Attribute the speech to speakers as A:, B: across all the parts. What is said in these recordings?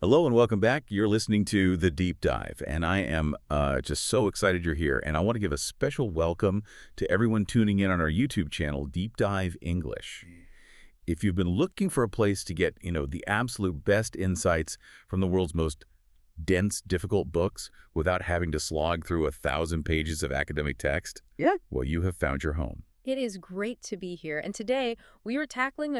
A: Hello and welcome back. You're listening to The Deep Dive, and I am just so excited you're here. And I want to give a special welcome to everyone tuning in on our YouTube channel, Deep Dive English. If you've been looking for a place to get, the absolute best insights from the world's most dense, difficult books without having to slog through 1,000 pages of academic text, well, you have found your home.
B: It is great to be here. And today we are tackling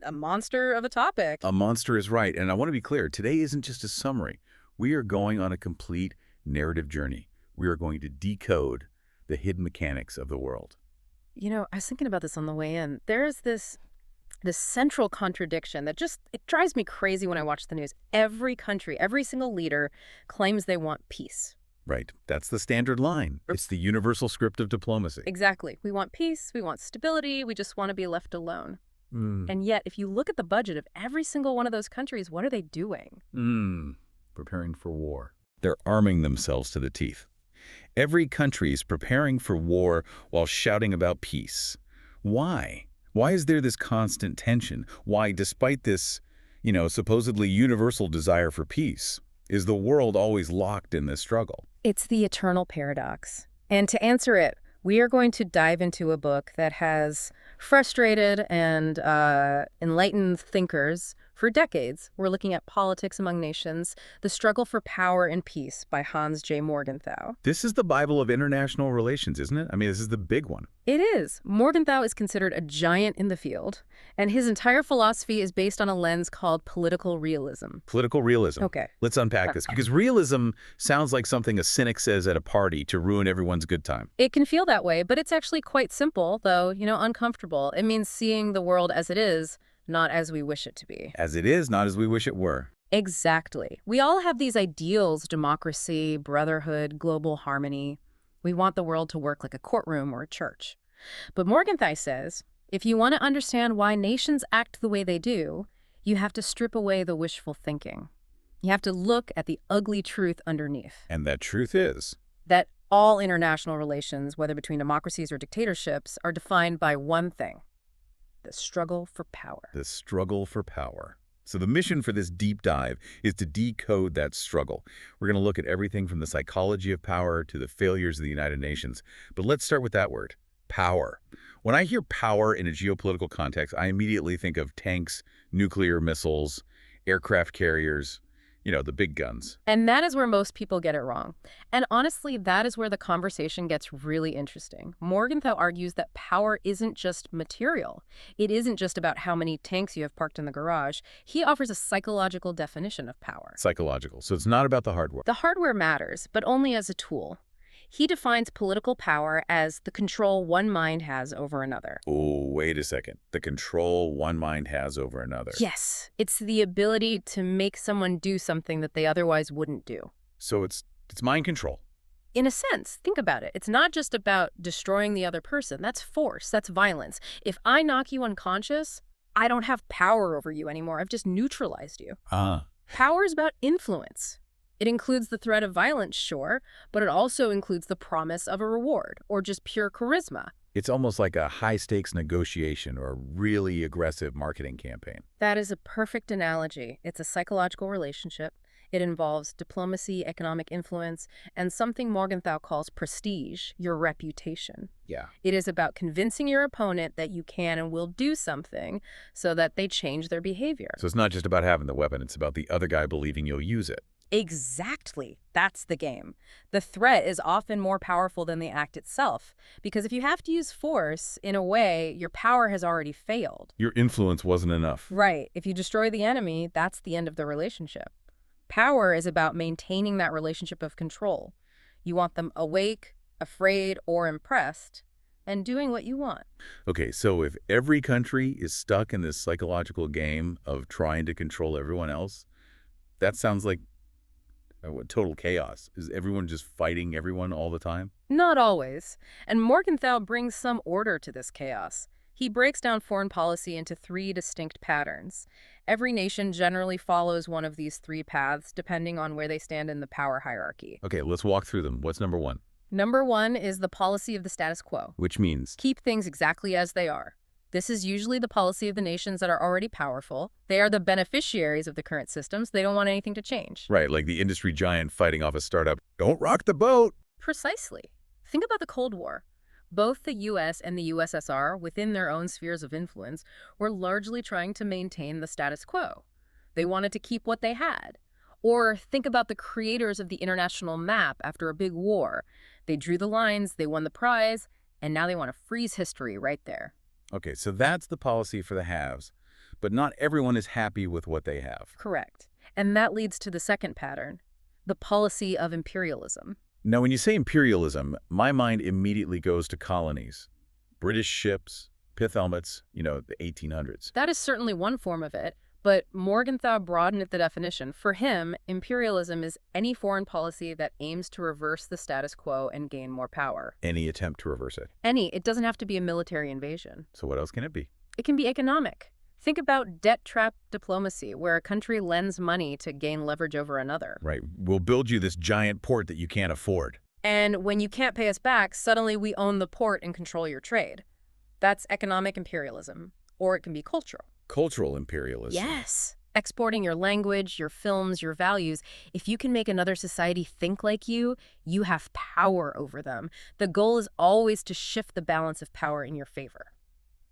B: a monster of a topic.
A: A monster is right. And I want to be clear, today isn't just a summary. We are going on a complete narrative journey. We are going to decode the hidden mechanics of the world.
B: I was thinking about this on the way in. There's this central contradiction that it drives me crazy when I watch the news. Every country, every single leader claims they want peace.
A: Right. That's the standard line. It's the universal script of diplomacy.
B: Exactly. We want peace. We want stability. We just want to be left alone. And yet, if you look at the budget of every single one of those countries, what are they doing?
A: Preparing for war. They're arming themselves to the teeth. Every country is preparing for war while shouting about peace. Why? Why is there this constant tension? Why, despite this, supposedly universal desire for peace, is the world always locked in this struggle?
B: It's the eternal paradox. And to answer it, we are going to dive into a book that has frustrated and enlightened thinkers for decades. We're looking at Politics Among Nations, The Struggle for Power and Peace by Hans J. Morgenthau.
A: This is the Bible of international relations, isn't it? I mean, this is the big one.
B: It is. Morgenthau is considered a giant in the field, and his entire philosophy is based on a lens called political realism.
A: Political realism.
B: Okay.
A: Let's unpack this, because realism sounds like something a cynic says at a party to ruin everyone's good time.
B: It can feel that way, but it's actually quite simple, though, uncomfortable. It means seeing the world as it is, not as we wish it to be.
A: As it is, not as we wish it were.
B: Exactly. We all have these ideals: democracy, brotherhood, global harmony. We want the world to work like a courtroom or a church. But Morgenthau says, if you want to understand why nations act the way they do, you have to strip away the wishful thinking. You have to look at the ugly truth underneath.
A: And that truth is?
B: That all international relations, whether between democracies or dictatorships, are defined by one thing: the struggle for power.
A: The struggle for power. So the mission for this deep dive is to decode that struggle. We're going to look at everything from the psychology of power to the failures of the United Nations. But let's start with that word, power. When I hear power in a geopolitical context, I immediately think of tanks, nuclear missiles, aircraft carriers, the big guns.
B: And that is where most people get it wrong. And honestly, that is where the conversation gets really interesting. Morgenthau argues that power isn't just material. It isn't just about how many tanks you have parked in the garage. He offers a psychological definition of power.
A: Psychological. So it's not about the hardware.
B: The hardware matters, but only as a tool. He defines political power as the control one mind has over another.
A: Oh, wait a second. The control one mind has over another.
B: Yes, it's the ability to make someone do something that they otherwise wouldn't do.
A: So it's mind control.
B: In a sense, think about it. It's not just about destroying the other person. That's force. That's violence. If I knock you unconscious, I don't have power over you anymore. I've just neutralized you. Power is about influence. It includes the threat of violence, sure, but it also includes the promise of a reward, or just pure charisma.
A: It's almost like a high-stakes negotiation or a really aggressive marketing campaign.
B: That is a perfect analogy. It's a psychological relationship. It involves diplomacy, economic influence, and something Morgenthau calls prestige, your reputation.
A: Yeah.
B: It is about convincing your opponent that you can and will do something so that they change their behavior.
A: So it's not just about having the weapon, it's about the other guy believing you'll use it.
B: Exactly. That's the game. The threat is often more powerful than the act itself, because if you have to use force, in a way, your power has already failed.
A: Your influence wasn't enough.
B: Right. If you destroy the enemy, that's the end of the relationship. Power is about maintaining that relationship of control. You want them awake, afraid, or impressed, and doing what you want.
A: Okay, so if every country is stuck in this psychological game of trying to control everyone else, that sounds like total chaos. Is everyone just fighting everyone all the time?
B: Not always. And Morgenthau brings some order to this chaos. He breaks down foreign policy into 3 distinct patterns. Every nation generally follows one of these 3 paths, depending on where they stand in the power hierarchy.
A: Okay, let's walk through them. What's number 1?
B: Number 1 is the policy of the status quo.
A: Which means?
B: Keep things exactly as they are. This is usually the policy of the nations that are already powerful. They are the beneficiaries of the current systems. They don't want anything to change.
A: Right, like the industry giant fighting off a startup. Don't rock the boat.
B: Precisely. Think about the Cold War. Both the U.S. and the USSR, within their own spheres of influence, were largely trying to maintain the status quo. They wanted to keep what they had. Or think about the creators of the international map after a big war. They drew the lines, they won the prize, and now they want to freeze history right there.
A: Okay, so that's the policy for the haves. But not everyone is happy with what they have.
B: Correct. And that leads to the second pattern, the policy of imperialism.
A: Now, when you say imperialism, my mind immediately goes to colonies. British ships, pith helmets, the 1800s.
B: That is certainly one form of it, but Morgenthau broadened the definition. For him, imperialism is any foreign policy that aims to reverse the status quo and gain more power.
A: Any attempt to reverse it.
B: It doesn't have to be a military invasion.
A: So what else can it be?
B: It can be economic. Think about debt-trap diplomacy, where a country lends money to gain leverage over another.
A: Right. We'll build you this giant port that you can't afford.
B: And when you can't pay us back, suddenly we own the port and control your trade. That's economic imperialism. Or it can be cultural.
A: Cultural imperialism.
B: Yes. Exporting your language, your films, your values. If you can make another society think like you have power over them. The goal is always to shift the balance of power in your favor.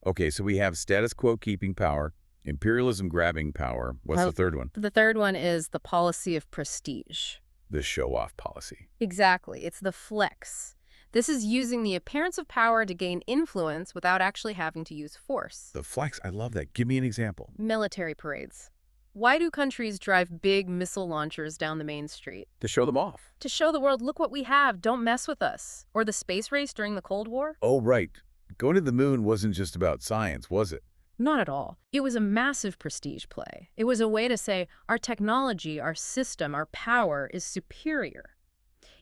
A: Okay, so we have status quo keeping power, imperialism grabbing power. What's the third one?
B: The third one is the policy of prestige.
A: The show-off policy.
B: Exactly. It's the flex. This is using the appearance of power to gain influence without actually having to use force.
A: The flex, I love that. Give me an example.
B: Military parades. Why do countries drive big missile launchers down the main street?
A: To show them off.
B: To show the world, look what we have, don't mess with us. Or the space race during the Cold War?
A: Oh, right. Going to the moon wasn't just about science, was it?
B: Not at all. It was a massive prestige play. It was a way to say, our technology, our system, our power is superior.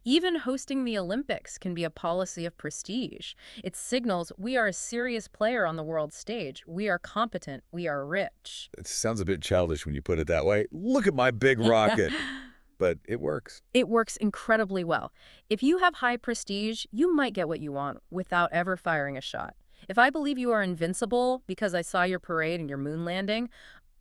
B: Even hosting the Olympics can be a policy of prestige. It signals we are a serious player on the world stage. We are competent. We are rich.
A: It sounds a bit childish when you put it that way. Look at my big rocket. But it works.
B: It works incredibly well. If you have high prestige, you might get what you want without ever firing a shot. If I believe you are invincible because I saw your parade and your moon landing,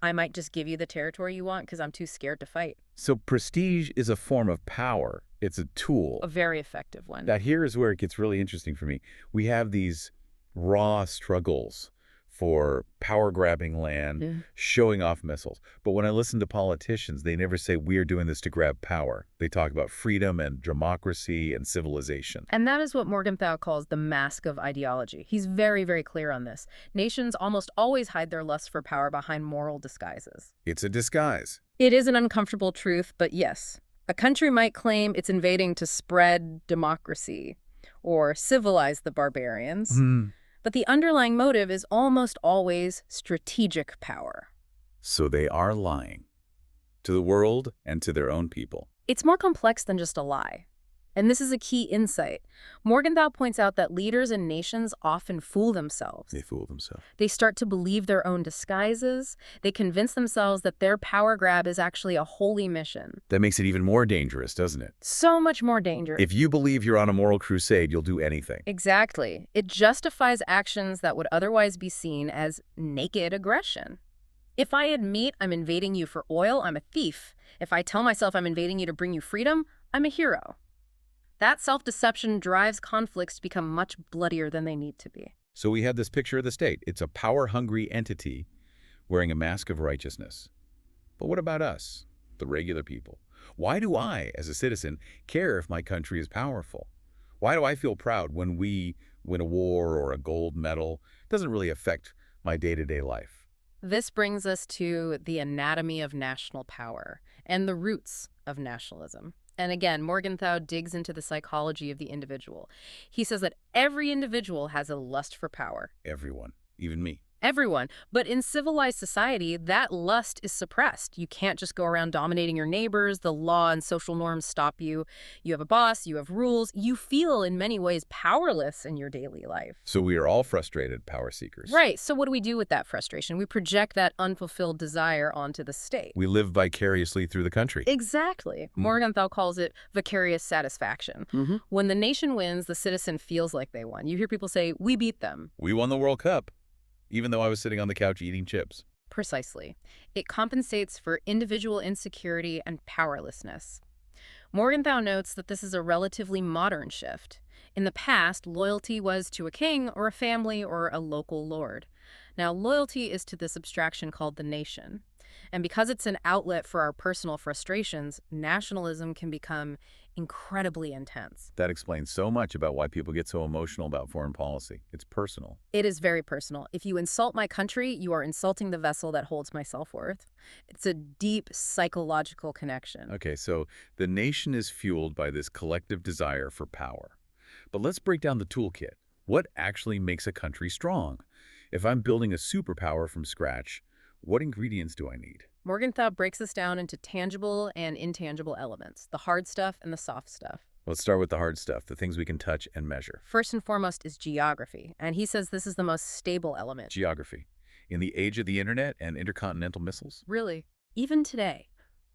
B: I might just give you the territory you want because I'm too scared to fight.
A: So prestige is a form of power. It's a tool.
B: A very effective one.
A: Now here is where it gets really interesting for me. We have these raw struggles for power-grabbing land, showing off missiles. But when I listen to politicians, they never say, we're doing this to grab power. They talk about freedom and democracy and civilization.
B: And that is what Morgenthau calls the mask of ideology. He's very, very clear on this. Nations almost always hide their lust for power behind moral disguises.
A: It's a disguise.
B: It is an uncomfortable truth, but yes. A country might claim it's invading to spread democracy or civilize the barbarians. But the underlying motive is almost always strategic power.
A: So they are lying to the world and to their own people.
B: It's more complex than just a lie. And this is a key insight. Morgenthau points out that leaders and nations often fool themselves.
A: They fool themselves.
B: They start to believe their own disguises. They convince themselves that their power grab is actually a holy mission.
A: That makes it even more dangerous, doesn't it?
B: So much more dangerous.
A: If you believe you're on a moral crusade, you'll do anything.
B: Exactly. It justifies actions that would otherwise be seen as naked aggression. If I admit I'm invading you for oil, I'm a thief. If I tell myself I'm invading you to bring you freedom, I'm a hero. That self-deception drives conflicts to become much bloodier than they need to be.
A: So we have this picture of the state. It's a power-hungry entity wearing a mask of righteousness. But what about us, the regular people? Why do I, as a citizen, care if my country is powerful? Why do I feel proud when we win a war or a gold medal? It doesn't really affect my day-to-day life.
B: This brings us to the anatomy of national power and the roots of nationalism. And again, Morgenthau digs into the psychology of the individual. He says that every individual has a lust for power.
A: Everyone, even me.
B: Everyone. But in civilized society, that lust is suppressed. You can't just go around dominating your neighbors. The law and social norms stop you. You have a boss. You have rules. You feel, in many ways, powerless in your daily life.
A: So we are all frustrated power seekers.
B: Right. So what do we do with that frustration? We project that unfulfilled desire onto the state.
A: We live vicariously through the country.
B: Exactly. Morgenthau calls it vicarious satisfaction. When the nation wins, the citizen feels like they won. You hear people say, we beat them.
A: We won the World Cup. even though I was sitting on the couch eating chips.
B: Precisely. It compensates for individual insecurity and powerlessness. Morgenthau notes that this is a relatively modern shift. In the past, loyalty was to a king or a family or a local lord. Now, loyalty is to this abstraction called the nation. And because it's an outlet for our personal frustrations, nationalism can become incredibly intense.
A: That explains so much about why people get so emotional about foreign policy. It's personal.
B: It is very personal. If you insult my country, you are insulting the vessel that holds my self-worth. It's a deep psychological connection.
A: Okay, so the nation is fueled by this collective desire for power. But let's break down the toolkit. What actually makes a country strong? If I'm building a superpower from scratch, what ingredients do I need?
B: Morgenthau breaks this down into tangible and intangible elements, the hard stuff and the soft stuff.
A: Let's start with the hard stuff, the things we can touch and measure.
B: First and foremost is geography, and he says this is the most stable element.
A: Geography. In the age of the internet and intercontinental missiles?
B: Really? Even today,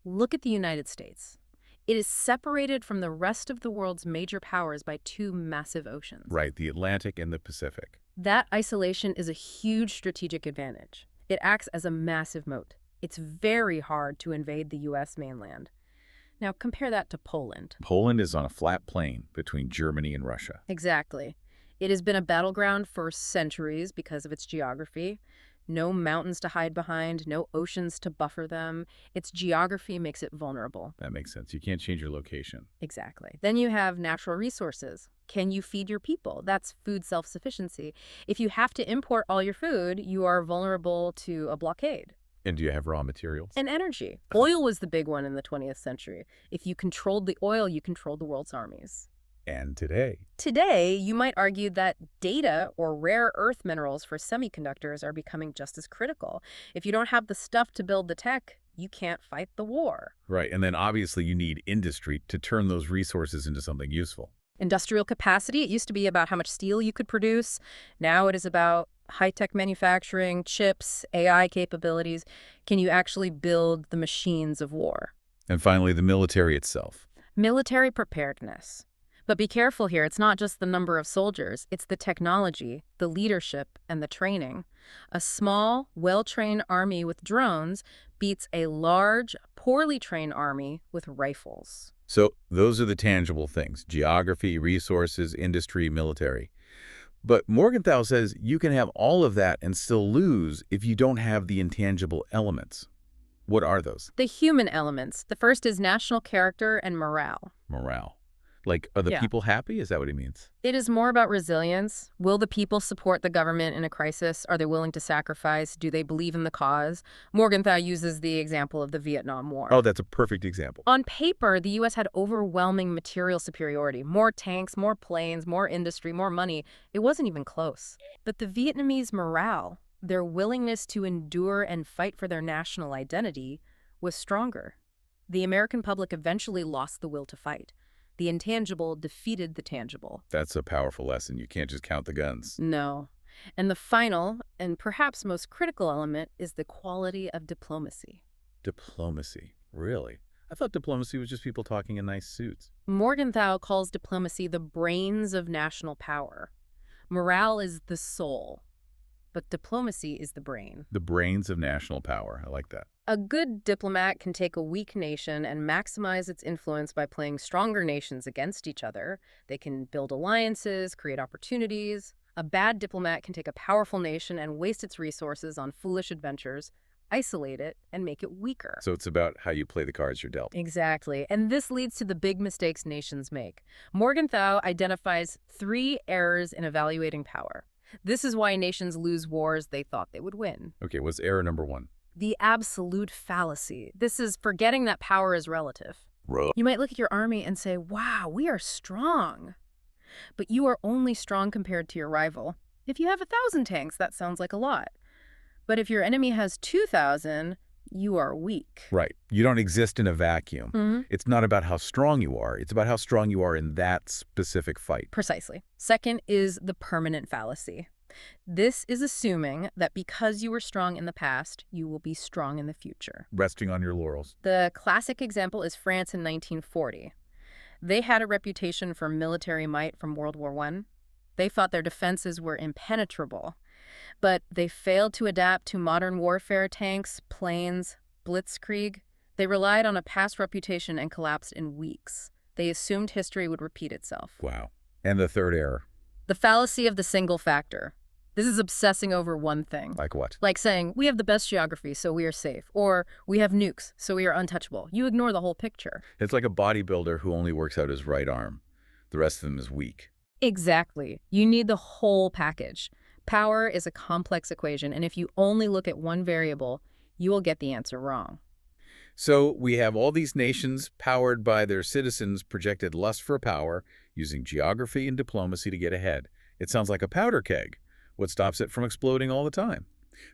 B: look at the United States. It is separated from the rest of the world's major powers by two massive oceans.
A: Right, the Atlantic and the Pacific.
B: That isolation is a huge strategic advantage. It acts as a massive moat. It's very hard to invade the U.S. mainland. Now compare that to Poland.
A: Poland is on a flat plain between Germany and Russia.
B: Exactly. It has been a battleground for centuries because of its geography. No mountains to hide behind, no oceans to buffer them. Its geography makes it vulnerable.
A: That makes sense. You can't change your location.
B: Exactly. Then you have natural resources. Can you feed your people? That's food self-sufficiency. If you have to import all your food, you are vulnerable to a blockade.
A: And do you have raw materials?
B: And energy. Oil was the big one in the 20th century. If you controlled the oil, you controlled the world's armies.
A: And today?
B: Today, you might argue that data or rare earth minerals for semiconductors are becoming just as critical. If you don't have the stuff to build the tech, you can't fight the war.
A: Right, and then obviously you need industry to turn those resources into something useful.
B: Industrial capacity, it used to be about how much steel you could produce. Now it is about high-tech manufacturing, chips, AI capabilities. Can you actually build the machines of war?
A: And finally, the military itself.
B: Military preparedness. But be careful here, it's not just the number of soldiers, it's the technology, the leadership, and the training. A small, well-trained army with drones beats a large, poorly trained army with rifles.
A: So those are the tangible things: geography, resources, industry, military. But Morgenthau says you can have all of that and still lose if you don't have the intangible elements. What are those?
B: The human elements. The first is national character and morale.
A: Morale. Like, are the people happy? Is that what he means?
B: It is more about resilience. Will the people support the government in a crisis? Are they willing to sacrifice? Do they believe in the cause? Morgenthau uses the example of the Vietnam War.
A: Oh, that's a perfect example.
B: On paper, the U.S. had overwhelming material superiority. More tanks, more planes, more industry, more money. It wasn't even close. But the Vietnamese morale, their willingness to endure and fight for their national identity, was stronger. The American public eventually lost the will to fight. The intangible defeated the tangible.
A: That's a powerful lesson. You can't just count the guns.
B: No. And the final, and perhaps most critical element, is the quality of diplomacy.
A: Diplomacy? Really? I thought diplomacy was just people talking in nice suits.
B: Morgenthau calls diplomacy the brains of national power. Morale is the soul, but diplomacy is the brain.
A: The brains of national power. I like that.
B: A good diplomat can take a weak nation and maximize its influence by playing stronger nations against each other. They can build alliances, create opportunities. A bad diplomat can take a powerful nation and waste its resources on foolish adventures, isolate it, and make it weaker.
A: So it's about how you play the cards you're dealt.
B: Exactly. And this leads to the big mistakes nations make. Morgenthau identifies 3 errors in evaluating power. This is why nations lose wars they thought they would win.
A: Okay, what's error number 1?
B: The absolute fallacy. This is forgetting that power is relative. You might look at your army and say, wow, we are strong. But you are only strong compared to your rival. If you have 1,000 tanks, that sounds like a lot. But if your enemy has 2,000, you are weak.
A: Right. You don't exist in a vacuum.
B: Mm-hmm.
A: It's not about how strong you are. It's about how strong you are in that specific fight.
B: Precisely. Second is the permanent fallacy. This is assuming that because you were strong in the past, you will be strong in the future.
A: Resting on your laurels.
B: The classic example is France in 1940. They had a reputation for military might from World War I. They thought their defenses were impenetrable. But they failed to adapt to modern warfare, tanks, planes, blitzkrieg. They relied on a past reputation and collapsed in weeks. They assumed history would repeat itself.
A: Wow. And the third error.
B: The fallacy of the single factor. This is obsessing over one thing.
A: Like what?
B: Like saying, we have the best geography, so we are safe. Or, we have nukes, so we are untouchable. You ignore the whole picture.
A: It's like a bodybuilder who only works out his right arm. The rest of them is weak.
B: Exactly. You need the whole package. Power is a complex equation, and if you only look at one variable, you will get the answer wrong.
A: So we have all these nations powered by their citizens' projected lust for power, using geography and diplomacy to get ahead. It sounds like a powder keg. What stops it from exploding all the time?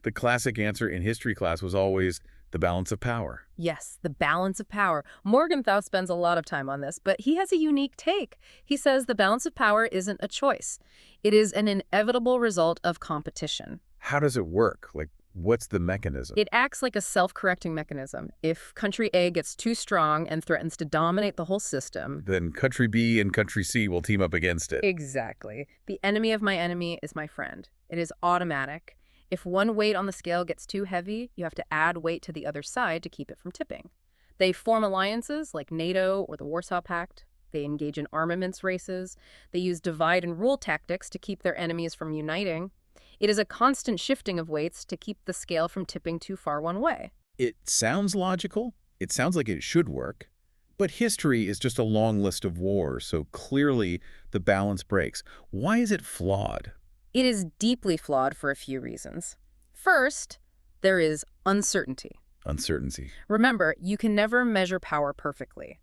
A: The classic answer in history class was always the balance of power.
B: Yes, the balance of power. Morgenthau spends a lot of time on this, but he has a unique take. He says the balance of power isn't a choice. It is an inevitable result of competition.
A: How does it work? Like, what's the mechanism?
B: It acts like a self-correcting mechanism. If country A gets too strong and threatens to dominate the whole system,
A: Then country B and country C will team up against it.
B: exactly. The enemy of my enemy is my friend. It is automatic. If one weight on the scale gets too heavy, you have to add weight to the other side to keep it from tipping. They form alliances like NATO or the Warsaw Pact. They engage in armaments races. They use divide and rule tactics to keep their enemies from uniting. It is a constant shifting of weights to keep the scale from tipping too far one way.
A: It sounds logical. It sounds like it should work. But history is just a long list of wars, so clearly the balance breaks. Why is it flawed?
B: It is deeply flawed for a few reasons. First, there is uncertainty.
A: Uncertainty.
B: Remember, you can never measure power perfectly.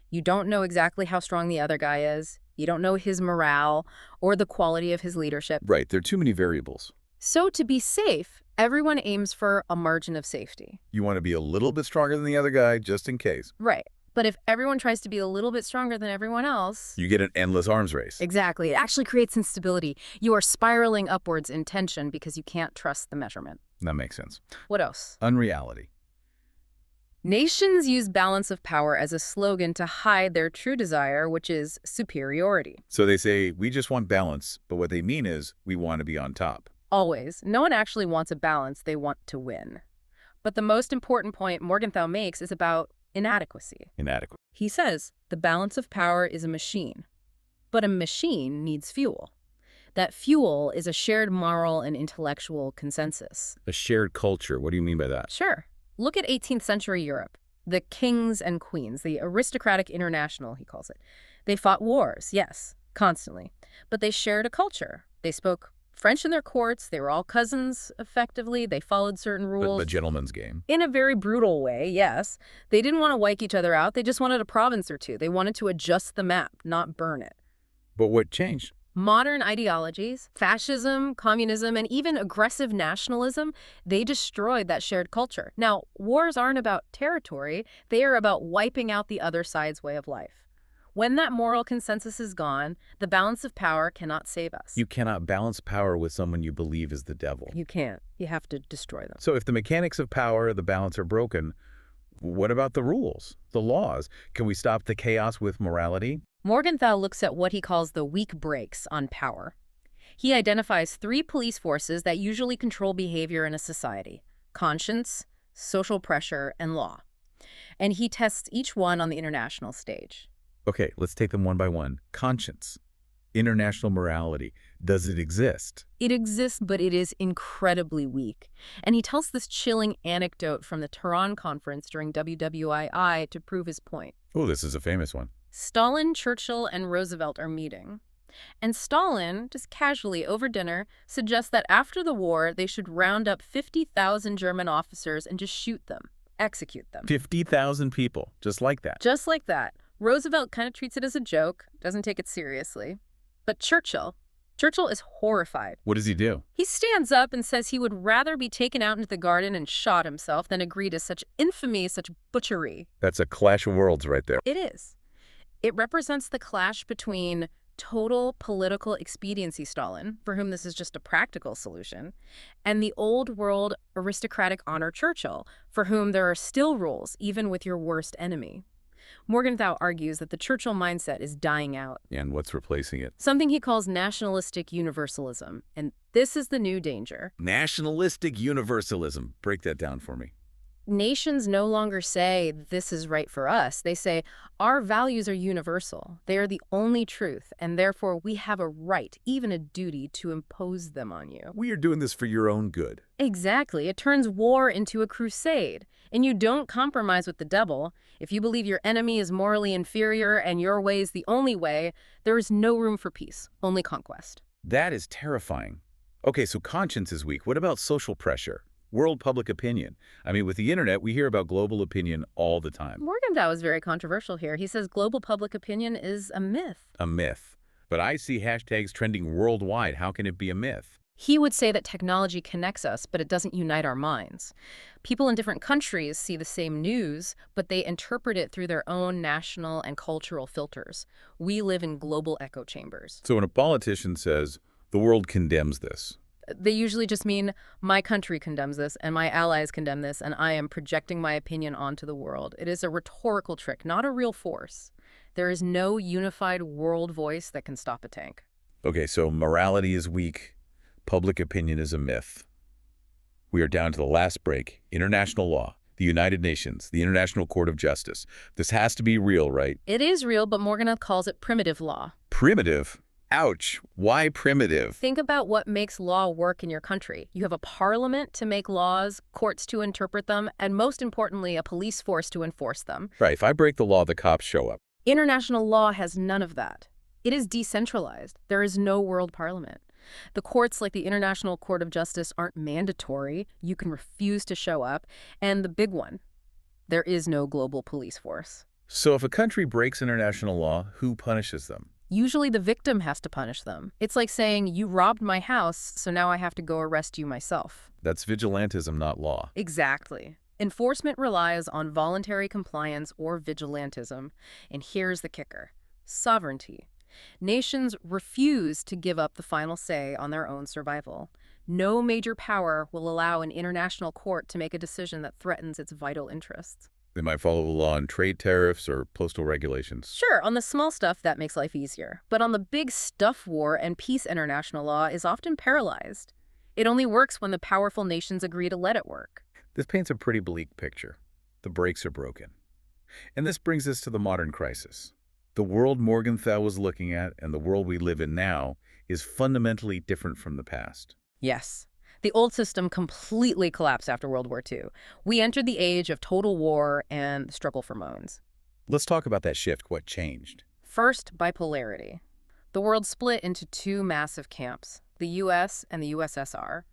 B: You don't know exactly how strong the other guy is. You don't know his morale or the quality of his leadership.
A: Right, there are too many variables.
B: So to be safe, everyone aims for a margin of safety.
A: You want to be a little bit stronger than the other guy, just in case.
B: Right. But if everyone tries to be a little bit stronger than everyone else...
A: You get an endless arms race.
B: Exactly. It actually creates instability. You are spiraling upwards in tension because you can't trust the measurement.
A: That makes sense.
B: What else?
A: Unreality.
B: Nations use balance of power as a slogan to hide their true desire, which is superiority.
A: So they say, we just want balance, but what they mean is, we want to be on top.
B: Always. No one actually wants a balance. They want to win. But the most important point Morgenthau makes is about inadequacy.
A: Inadequate.
B: He says the balance of power is a machine, but a machine needs fuel. That fuel is a shared moral and intellectual consensus.
A: A shared culture. What do you mean by that?
B: Sure. Look at 18th century Europe. The kings and queens, the aristocratic international, he calls it. They fought wars, yes, constantly. But they shared a culture. They spoke French in their courts. They were all cousins, effectively. They followed certain rules.
A: The gentleman's game.
B: In a very brutal way, yes. They didn't want to wipe each other out. They just wanted a province or two. They wanted to adjust the map, not burn it.
A: But what changed?
B: Modern ideologies, fascism, communism, and even aggressive nationalism, they destroyed that shared culture. Now, wars aren't about territory. They are about wiping out the other side's way of life. When that moral consensus is gone, the balance of power cannot save us.
A: You cannot balance power with someone you believe is the devil.
B: You can't. You have to destroy them.
A: So if the mechanics of power, the balance are broken, what about the rules, the laws? Can we stop the chaos with morality?
B: Morgenthau looks at what he calls the weak brakes on power. He identifies 3 police forces that usually control behavior in a society: conscience, social pressure, and law. And he tests each one on the international stage.
A: Okay, let's take them one by one. Conscience. International morality. Does it exist?
B: It exists, but it is incredibly weak. And he tells this chilling anecdote from the Tehran conference during WWII to prove his point.
A: Oh, this is a famous one.
B: Stalin, Churchill, and Roosevelt are meeting. And Stalin, just casually over dinner, suggests that after the war, they should round up 50,000 German officers and just shoot them, execute them.
A: 50,000 people, just like that.
B: Just like that. Roosevelt kind of treats it as a joke, doesn't take it seriously. But Churchill is horrified.
A: What does he do?
B: He stands up and says he would rather be taken out into the garden and shot himself than agree to such infamy, such butchery.
A: That's a clash of worlds right there.
B: It is. It represents the clash between total political expediency Stalin, for whom this is just a practical solution, and the old world aristocratic honor Churchill, for whom there are still rules, even with your worst enemy. Morgenthau argues that the Churchill mindset is dying out.
A: And what's replacing it?
B: Something he calls nationalistic universalism. And this is the new danger.
A: Nationalistic universalism. Break that down for me.
B: Nations no longer say, this is right for us. They say, our values are universal. They are the only truth, and therefore we have a right, even a duty, to impose them on you.
A: We are doing this for your own good.
B: Exactly. It turns war into a crusade. And you don't compromise with the devil. If you believe your enemy is morally inferior and your way is the only way, there is no room for peace, only conquest.
A: That is terrifying. Okay, so conscience is weak. What about social pressure? World public opinion. I mean, with the internet, we hear about global opinion all the time.
B: Morgenthau is very controversial here. He says global public opinion is a myth.
A: A myth. But I see hashtags trending worldwide. How can it be a myth?
B: He would say that technology connects us, but it doesn't unite our minds. People in different countries see the same news, but they interpret it through their own national and cultural filters. We live in global echo chambers.
A: So when a politician says, the world condemns this,
B: they usually just mean, my country condemns this, and my allies condemn this, and I am projecting my opinion onto the world. It is a rhetorical trick, not a real force. There is no unified world voice that can stop a tank.
A: Okay, so morality is weak. Public opinion is a myth. We are down to the last break. International law, the United Nations, the International Court of Justice. This has to be real, right?
B: It is real, but Morgenthau calls it primitive law.
A: Primitive? Ouch. Why primitive?
B: Think about what makes law work in your country. You have a parliament to make laws, courts to interpret them, and most importantly, a police force to enforce them.
A: Right. If I break the law, the cops show up.
B: International law has none of that. It is decentralized. There is no world parliament. The courts, like the International Court of Justice, aren't mandatory. You can refuse to show up. And the big one, there is no global police force.
A: So if a country breaks international law, who punishes them?
B: Usually the victim has to punish them. It's like saying, you robbed my house, so now I have to go arrest you myself.
A: That's vigilantism, not law.
B: Exactly. Enforcement relies on voluntary compliance or vigilantism. And here's the kicker: sovereignty. Nations refuse to give up the final say on their own survival. No major power will allow an international court to make a decision that threatens its vital interests.
A: They might follow the law on trade tariffs or postal regulations.
B: Sure, on the small stuff, that makes life easier. But on the big stuff, war and peace, international law is often paralyzed. It only works when the powerful nations agree to let it work.
A: This paints a pretty bleak picture. The brakes are broken. And this brings us to the modern crisis. The world Morgenthau was looking at and the world we live in now is fundamentally different from the past.
B: Yes. The old system completely collapsed after World War II. We entered the age of total war and the struggle for moons.
A: Let's talk about that shift. What changed?
B: First, bipolarity. The world split into two massive camps, the U.S. and the USSR.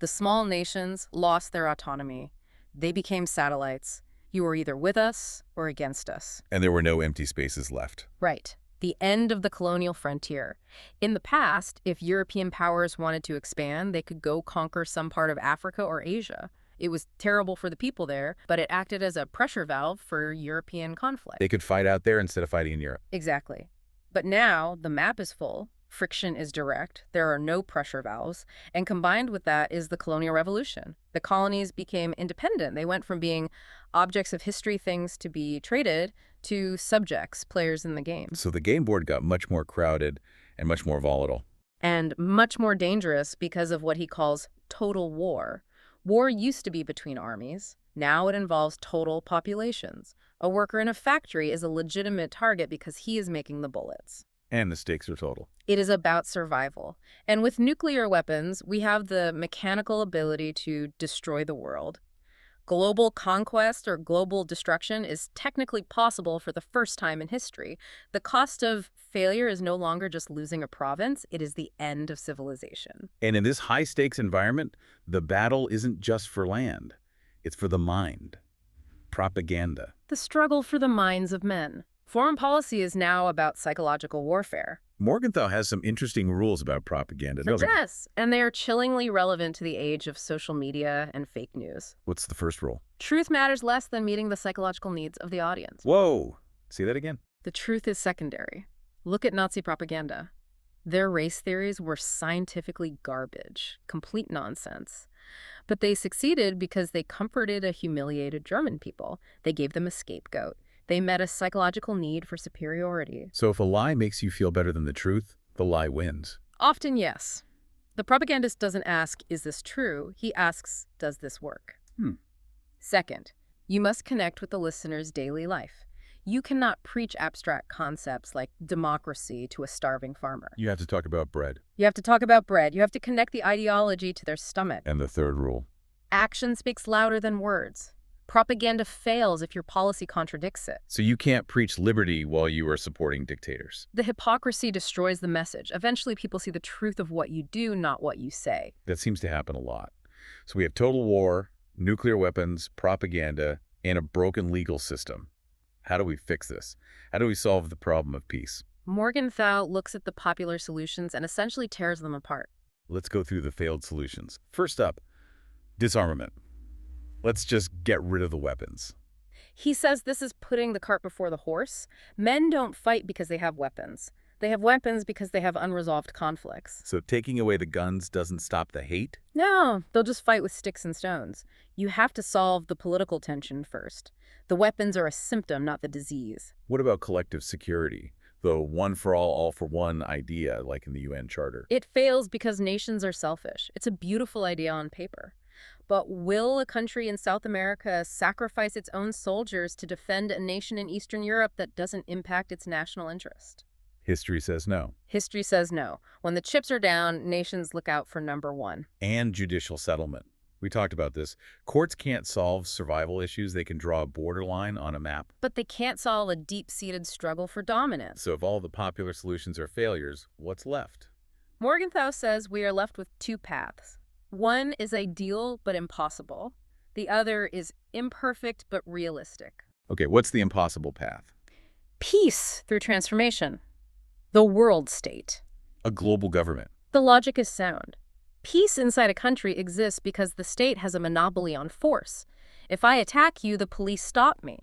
B: The small nations lost their autonomy. They became satellites. You were either with us or against us.
A: And there were no empty spaces left.
B: Right. The end of the colonial frontier. In the past, if European powers wanted to expand, they could go conquer some part of Africa or Asia. It was terrible for the people there, but it acted as a pressure valve for European conflict.
A: They could fight out there instead of fighting in Europe.
B: Exactly. But now the map is full. Friction is direct. There are no pressure valves. And combined with that is the colonial revolution. The colonies became independent. They went from being objects of history, things to be traded, to subjects, players in the game.
A: So the game board got much more crowded and much more volatile.
B: And much more dangerous because of what he calls total war. War used to be between armies. Now it involves total populations. A worker in a factory is a legitimate target because he is making the bullets.
A: And the stakes are total.
B: It is about survival. And with nuclear weapons, we have the mechanical ability to destroy the world. Global conquest or global destruction is technically possible for the first time in history. The cost of failure is no longer just losing a province, it is the end of civilization.
A: And in this high-stakes environment, the battle isn't just for land. It's for the mind. Propaganda.
B: The struggle for the minds of men. Foreign policy is now about psychological warfare.
A: Morgenthau has some interesting rules about propaganda, doesn't he?
B: Yes, and they are chillingly relevant to the age of social media and fake news.
A: What's the first rule?
B: Truth matters less than meeting the psychological needs of the audience.
A: Whoa! Say that again.
B: The truth is secondary. Look at Nazi propaganda. Their race theories were scientifically garbage, complete nonsense. But they succeeded because they comforted a humiliated German people. They gave them a scapegoat. They met a psychological need for superiority.
A: So if a lie makes you feel better than the truth, the lie wins.
B: Often, yes. The propagandist doesn't ask, is this true? He asks, does this work? Second, you must connect with the listener's daily life. You cannot preach abstract concepts like democracy to a starving farmer.
A: You have to talk about bread.
B: You have to talk about bread. You have to connect the ideology to their stomach.
A: And the third rule.
B: Action speaks louder than words. Propaganda fails if your policy contradicts it.
A: So you can't preach liberty while you are supporting dictators.
B: The hypocrisy destroys the message. Eventually, people see the truth of what you do, not what you say.
A: That seems to happen a lot. So we have total war, nuclear weapons, propaganda, and a broken legal system. How do we fix this? How do we solve the problem of peace?
B: Morgenthau looks at the popular solutions and essentially tears them apart.
A: Let's go through the failed solutions. First up, disarmament. Let's just get rid of the weapons.
B: He says this is putting the cart before the horse. Men don't fight because they have weapons. They have weapons because they have unresolved conflicts.
A: So taking away the guns doesn't stop the hate?
B: No, they'll just fight with sticks and stones. You have to solve the political tension first. The weapons are a symptom, not the disease.
A: What about collective security? The one for all for one idea, like in the UN Charter.
B: It fails because nations are selfish. It's a beautiful idea on paper. But will a country in South America sacrifice its own soldiers to defend a nation in Eastern Europe that doesn't impact its national interest?
A: History says no.
B: History says no. When the chips are down, nations look out for number one.
A: And judicial settlement. We talked about this. Courts can't solve survival issues. They can draw a borderline on a map.
B: But they can't solve a deep-seated struggle for dominance.
A: So if all the popular solutions are failures, what's left?
B: Morgenthau says we are left with two paths. One is ideal but impossible. The other is imperfect but realistic.
A: Okay, what's the impossible path?
B: Peace through transformation. The world state.
A: A global government.
B: The logic is sound. Peace inside a country exists because the state has a monopoly on force. If I attack you, the police stop me.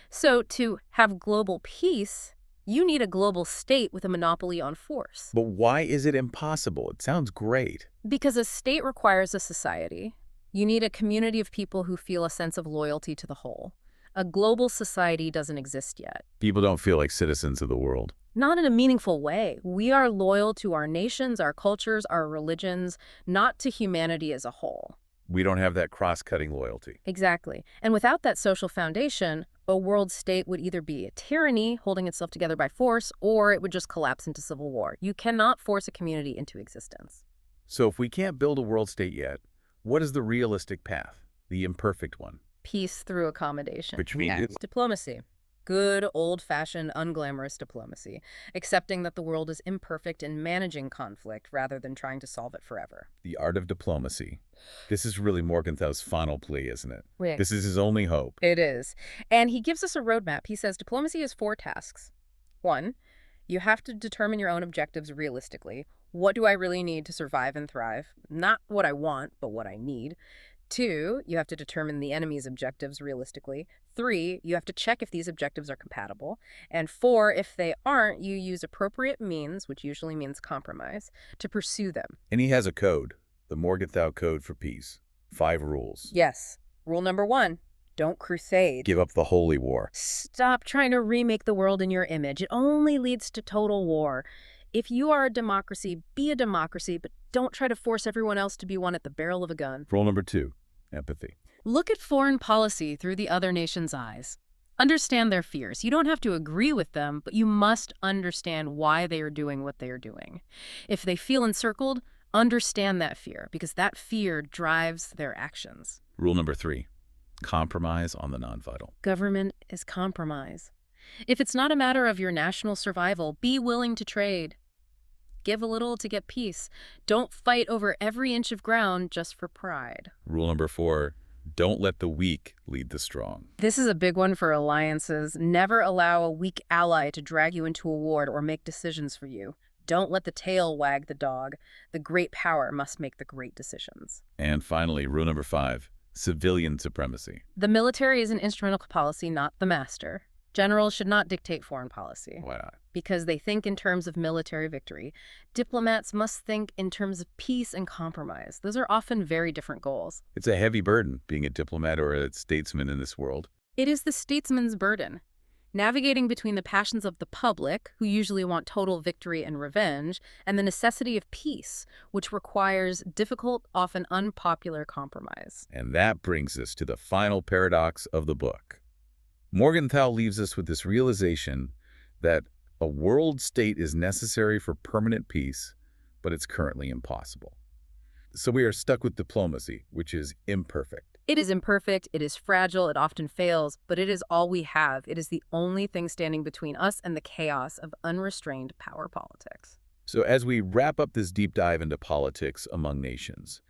B: So to have global peace, you need a global state with a monopoly on force.
A: But why is it impossible? It sounds great.
B: Because a state requires a society. You need a community of people who feel a sense of loyalty to the whole. A global society doesn't exist yet.
A: People don't feel like citizens of the world.
B: Not in a meaningful way. We are loyal to our nations, our cultures, our religions, not to humanity as a whole.
A: We don't have that cross-cutting loyalty.
B: Exactly. And without that social foundation, a world state would either be a tyranny holding itself together by force, or it would just collapse into civil war. You cannot force a community into existence.
A: So if we can't build a world state yet, what is the realistic path? The imperfect one?
B: Peace through accommodation.
A: Which means
B: diplomacy. Good, old-fashioned, unglamorous diplomacy, accepting that the world is imperfect in managing conflict rather than trying to solve it forever.
A: The art of diplomacy. This is really Morgenthau's final plea, isn't it?
B: Yeah.
A: This is his only hope.
B: It is. And he gives us a roadmap. He says diplomacy has 4 tasks. 1, you have to determine your own objectives realistically. What do I really need to survive and thrive? Not what I want, but what I need. 2, you have to determine the enemy's objectives realistically. 3, you have to check if these objectives are compatible. And 4, if they aren't, you use appropriate means, which usually means compromise, to pursue them.
A: And he has a code, the Morgenthau Code for Peace. 5 rules.
B: Yes. Rule number 1, don't crusade.
A: Give up the holy war.
B: Stop trying to remake the world in your image. It only leads to total war. If you are a democracy, be a democracy, but don't try to force everyone else to be one at the barrel of a gun.
A: Rule number 2, empathy.
B: Look at foreign policy through the other nation's eyes. Understand their fears. You don't have to agree with them, but you must understand why they are doing what they are doing. If they feel encircled, understand that fear, because that fear drives their actions.
A: Rule number 3, compromise on the non-vital.
B: Government is compromise. If it's not a matter of your national survival, be willing to trade. Give a little to get peace. Don't fight over every inch of ground just for pride.
A: Rule number 4, don't let the weak lead the strong.
B: This is a big one for alliances. Never allow a weak ally to drag you into a war or make decisions for you. Don't let the tail wag the dog. The great power must make the great decisions.
A: And finally, rule number 5, civilian supremacy.
B: The military is an instrumental policy, not the master. Generals should not dictate foreign policy.
A: Why not?
B: Because they think in terms of military victory. Diplomats must think in terms of peace and compromise. Those are often very different goals.
A: It's a heavy burden, being a diplomat or a statesman in this world.
B: It is the statesman's burden. navigating between the passions of the public, who usually want total victory and revenge, and the necessity of peace, which requires difficult, often unpopular compromise.
A: And that brings us to the final paradox of the book. Morgenthau leaves us with this realization that a world state is necessary for permanent peace, but it's currently impossible. So we are stuck with diplomacy, which is imperfect.
B: It is imperfect, it is fragile, it often fails, but it is all we have. It is the only thing standing between us and the chaos of unrestrained power politics.
A: So as we wrap up this deep dive into politics among nations,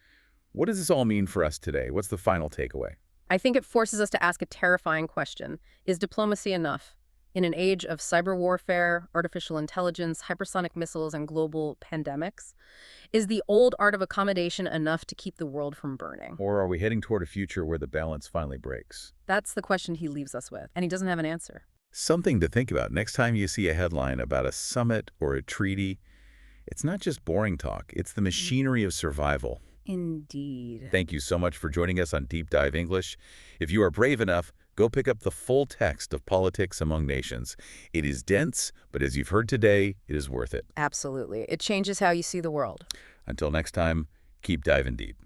A: what does this all mean for us today? What's the final takeaway?
B: I think it forces us to ask a terrifying question. Is diplomacy enough? In an age of cyber warfare, artificial intelligence, hypersonic missiles, and global pandemics, is the old art of accommodation enough to keep the world from burning?
A: Or are we heading toward a future where the balance finally breaks?
B: That's the question he leaves us with, and he doesn't have an answer.
A: Something to think about next time you see a headline about a summit or a treaty. It's not just boring talk, it's the machinery of survival.
B: Indeed.
A: Thank you so much for joining us on Deep Dive English. If you are brave enough, go pick up the full text of Politics Among Nations. It is dense, but as you've heard today, it is worth it.
B: Absolutely. It changes how you see the world.
A: Until next time, keep diving deep.